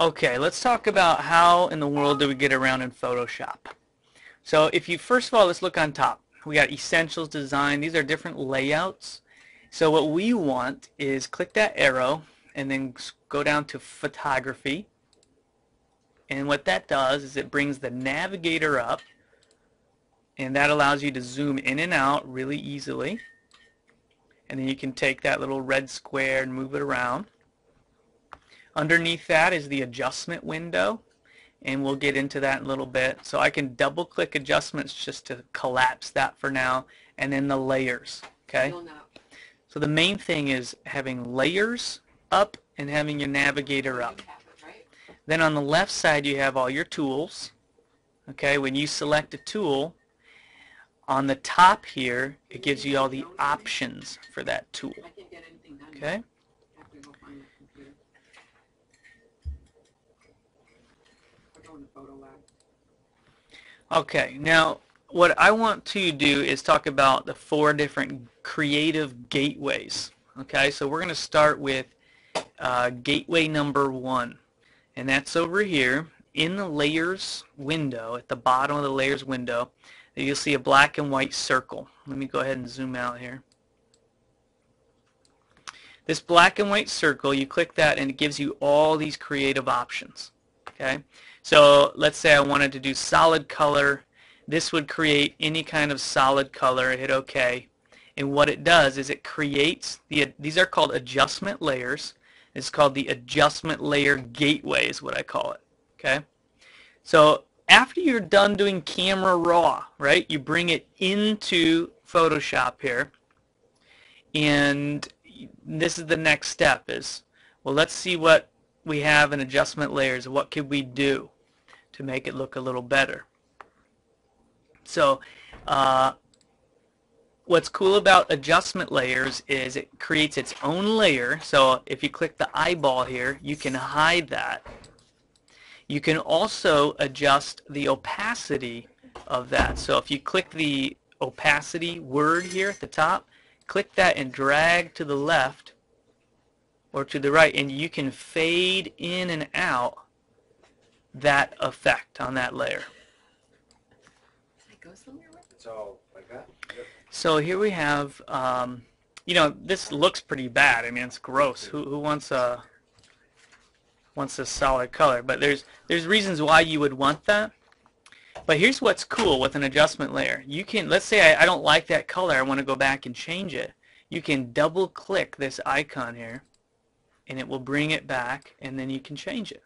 Okay, let's talk about how in the world do we get around in Photoshop. So if you, first of all, let's look on top. We got Essentials, Design. These are different layouts. So what we want is click that arrow and then go down to Photography. And what that does is it brings the navigator up, and that allows you to zoom in and out really easily. And then you can take that little red square and move it around. Underneath that is the adjustment window, and we'll get into that in a little bit. So I can double click adjustments just to collapse that for now, and then the layers. Okay? So the main thing is having layers up and having your navigator up. Then on the left side you have all your tools. Okay, when you select a tool, on the top here it gives you all the options for that tool. Okay? Okay, now what I want to do is talk about the 4 different creative gateways. Okay, so we're going to start with gateway number 1, and that's over here in the layers window. At the bottom of the layers window you'll see a black and white circle. Let me go ahead and zoom out here. This black and white circle, you click that and it gives you all these creative options. Okay, so let's say I wanted to do solid color. This would create any kind of solid color. Hit OK, and what it does is it creates these are called adjustment layers. It's called the adjustment layer gateway is what I call it. Okay, so after you're done doing camera raw, right, you bring it into Photoshop here, and this is the next step is, well, let's see what we have in adjustment layers. What could we do to make it look a little better? So what's cool about adjustment layers is it creates its own layer. So if you click the eyeball here, you can hide that. You can also adjust the opacity of that. So if you click the opacity word here at the top, click that and drag to the left or to the right, and you can fade in and out that effect on that layer. It's all like that? Yep. So here we have, you know, this looks pretty bad. I mean, it's gross. Who wants a solid color? But there's reasons why you would want that. But here's what's cool with an adjustment layer. You can, let's say I don't like that color, I want to go back and change it. You can double click this icon here and it will bring it back, and then you can change it.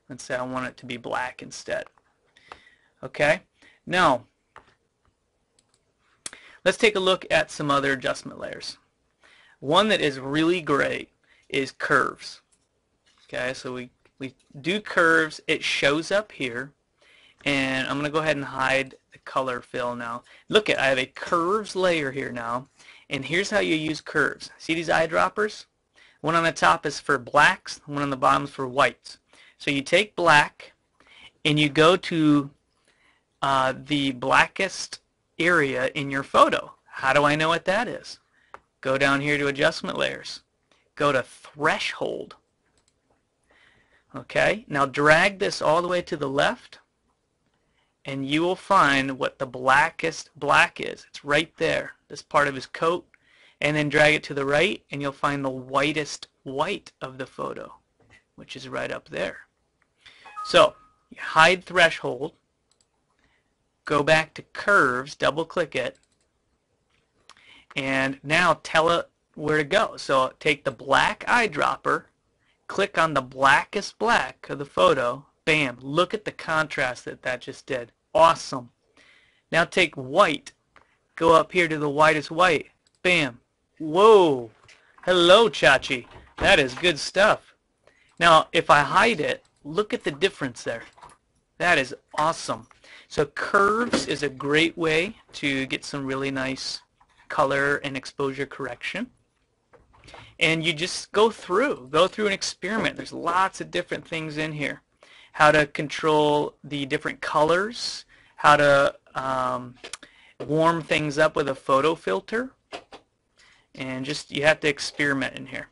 Let's say I want it to be black instead. Okay? Now, let's take a look at some other adjustment layers. One that is really great is curves. Okay, so we do curves. It shows up here, and I'm going to go ahead and hide the color fill now. Look at, I have a curves layer here now, and here's how you use curves. See these eyedroppers? One on the top is for blacks, one on the bottom is for whites. So you take black and you go to the blackest area in your photo. How do I know what that is? Go down here to adjustment layers. Go to threshold. Okay, now drag this all the way to the left and you will find what the blackest black is. It's right there, this part of his coat, and then drag it to the right and you'll find the whitest white of the photo, which is right up there. So you hide threshold, go back to curves, double click it, and now tell it where to go. So take the black eyedropper, click on the blackest black of the photo, bam, look at the contrast that just did. Awesome. Now take white, go up here to the whitest white, bam. Whoa, hello Chachi, that is good stuff. Now if I hide it, look at the difference there. That is awesome. So curves is a great way to get some really nice color and exposure correction. And you just go through and experiment. There's lots of different things in here. How to control the different colors, how to warm things up with a photo filter, and just you have to experiment in here.